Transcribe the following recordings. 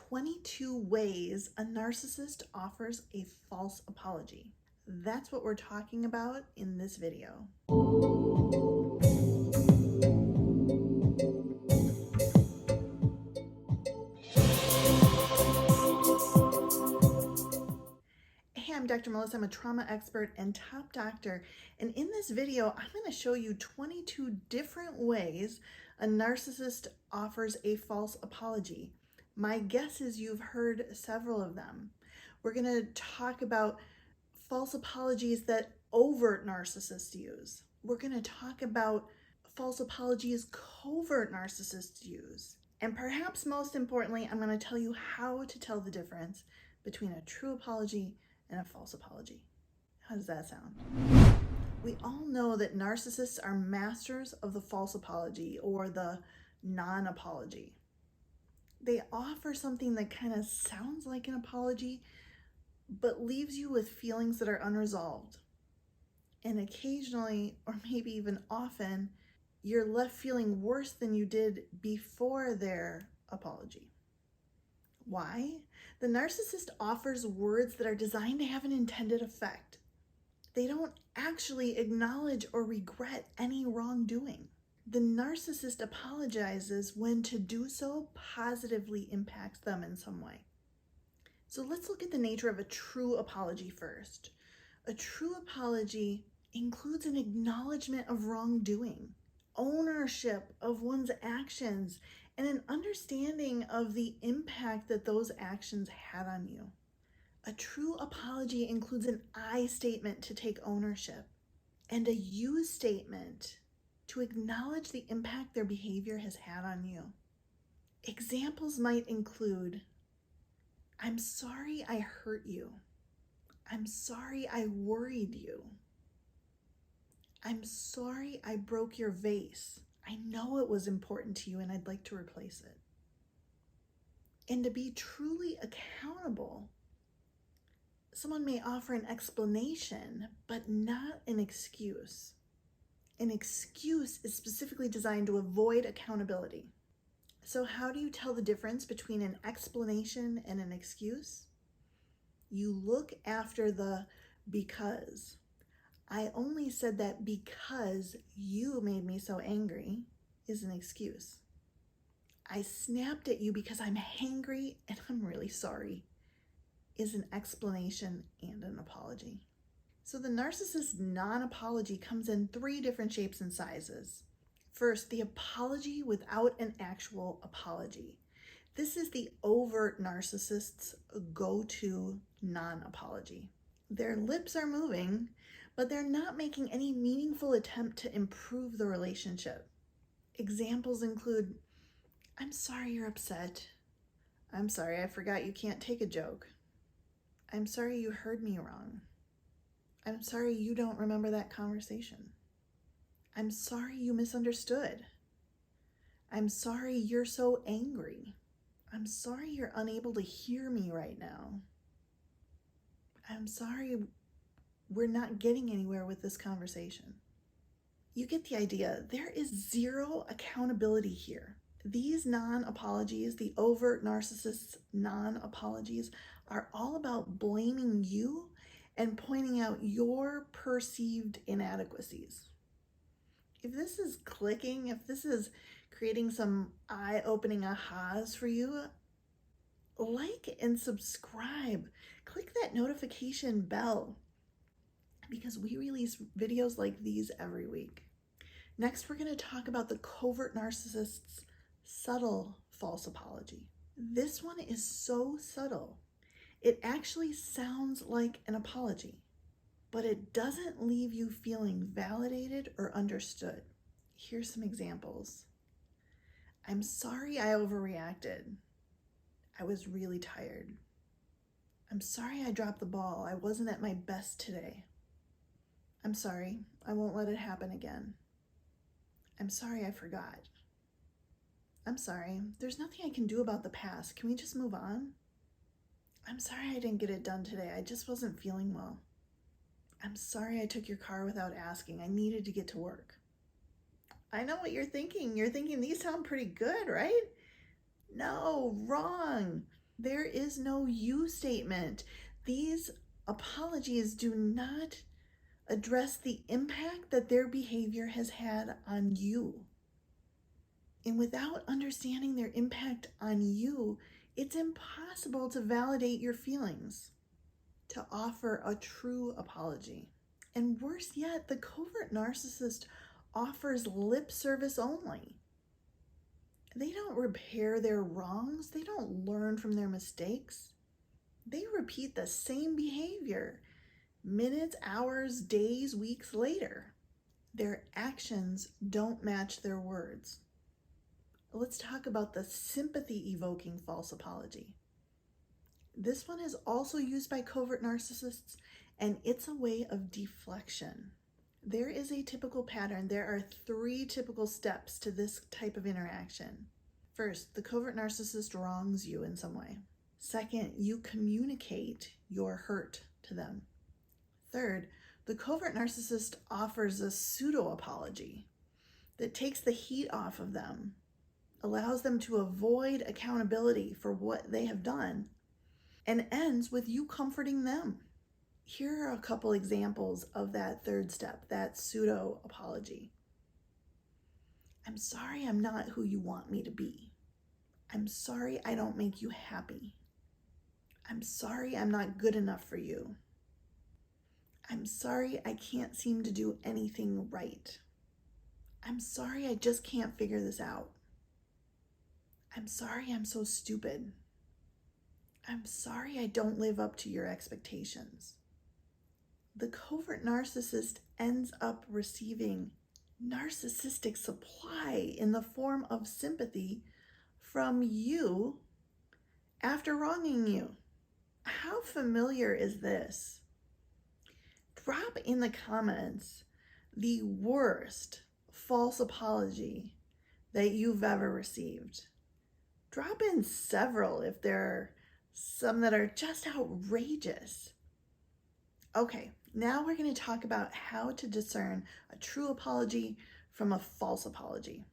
22 ways a narcissist offers a false apology. That's what we're talking about in this video. Hey, I'm Dr. Melissa. I'm a trauma expert and top doctor. And in this video, I'm going to show you 22 different ways a narcissist offers a false apology. My guess is you've heard several of them. We're going to talk about false apologies that overt narcissists use. We're going to talk about false apologies covert narcissists use. And perhaps most importantly, I'm going to tell you how to tell the difference between a true apology and a false apology. How does that sound? We all know that narcissists are masters of the false apology or the non-apology. They offer something that kind of sounds like an apology, but leaves you with feelings that are unresolved. And occasionally, or maybe even often, you're left feeling worse than you did before their apology. Why? The narcissist offers words that are designed to have an intended effect. They don't actually acknowledge or regret any wrongdoing. The narcissist apologizes when to do so positively impacts them in some way. So let's look at the nature of a true apology first. A true apology includes an acknowledgement of wrongdoing, ownership of one's actions, and an understanding of the impact that those actions had on you. A true apology includes an I statement to take ownership and a you statement to acknowledge the impact their behavior has had on you. Examples might include, I'm sorry I hurt you. I'm sorry I worried you. I'm sorry I broke your vase. I know it was important to you and I'd like to replace it. And to be truly accountable, someone may offer an explanation, but not an excuse. An excuse is specifically designed to avoid accountability. So how do you tell the difference between an explanation and an excuse? You look after the because. I only said that because you made me so angry is an excuse. I snapped at you because I'm hangry and I'm really sorry is an explanation and an apology. So the narcissist's non-apology comes in 3 different shapes and sizes. First, the apology without an actual apology. This is the overt narcissist's go-to non-apology. Their lips are moving, but they're not making any meaningful attempt to improve the relationship. Examples include, I'm sorry you're upset. I'm sorry I forgot you can't take a joke. I'm sorry you heard me wrong. I'm sorry you don't remember that conversation. I'm sorry you misunderstood. I'm sorry you're so angry. I'm sorry you're unable to hear me right now. I'm sorry we're not getting anywhere with this conversation. You get the idea. There is zero accountability here. These non-apologies, the overt narcissists' non-apologies, are all about blaming you and pointing out your perceived inadequacies. If this is clicking, if this is creating some eye-opening ahas for you, like and subscribe. Click that notification bell because we release videos like these every week. Next, we're going to talk about the covert narcissist's subtle false apology. This one is so subtle. It actually sounds like an apology, but it doesn't leave you feeling validated or understood. Here's some examples. I'm sorry I overreacted. I was really tired. I'm sorry I dropped the ball. I wasn't at my best today. I'm sorry. I won't let it happen again. I'm sorry I forgot. I'm sorry. There's nothing I can do about the past. Can we just move on? I'm sorry I didn't get it done today. I just wasn't feeling well. I'm sorry I took your car without asking. I needed to get to work. I know what you're thinking. You're thinking these sound pretty good, right? No, wrong. There is no you statement. These apologies do not address the impact that their behavior has had on you. And without understanding their impact on you, it's impossible to validate your feelings, to offer a true apology. And worse yet, the covert narcissist offers lip service only. They don't repair their wrongs. They don't learn from their mistakes. They repeat the same behavior minutes, hours, days, weeks later. Their actions don't match their words. Let's talk about the sympathy-evoking false apology. This one is also used by covert narcissists, and it's a way of deflection. There is a typical pattern. There are 3 typical steps to this type of interaction. First, the covert narcissist wrongs you in some way. Second, you communicate your hurt to them. Third, the covert narcissist offers a pseudo-apology that takes the heat off of them, allows them to avoid accountability for what they have done, and ends with you comforting them. Here are a couple examples of that third step, that pseudo-apology. I'm sorry I'm not who you want me to be. I'm sorry I don't make you happy. I'm sorry I'm not good enough for you. I'm sorry I can't seem to do anything right. I'm sorry I just can't figure this out. I'm sorry I'm so stupid. I'm sorry I don't live up to your expectations. The covert narcissist ends up receiving narcissistic supply in the form of sympathy from you after wronging you. How familiar is this? Drop in the comments the worst false apology that you've ever received. Drop in several if there are some that are just outrageous. Okay, now we're going to talk about how to discern a true apology from a false apology.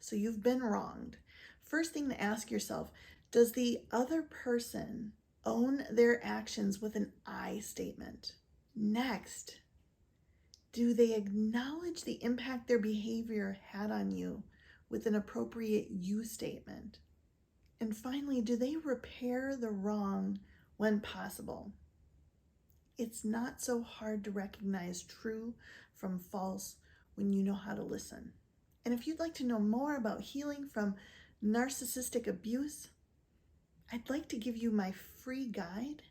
So you've been wronged. First thing to ask yourself, does the other person own their actions with an I statement? Next, do they acknowledge the impact their behavior had on you with an appropriate you statement? And finally, do they repair the wrong when possible? It's not so hard to recognize true from false when you know how to listen. And if you'd like to know more about healing from narcissistic abuse, I'd like to give you my free guide.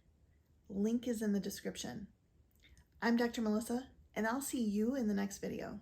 Link is in the description. I'm Dr. Melissa, and I'll see you in the next video.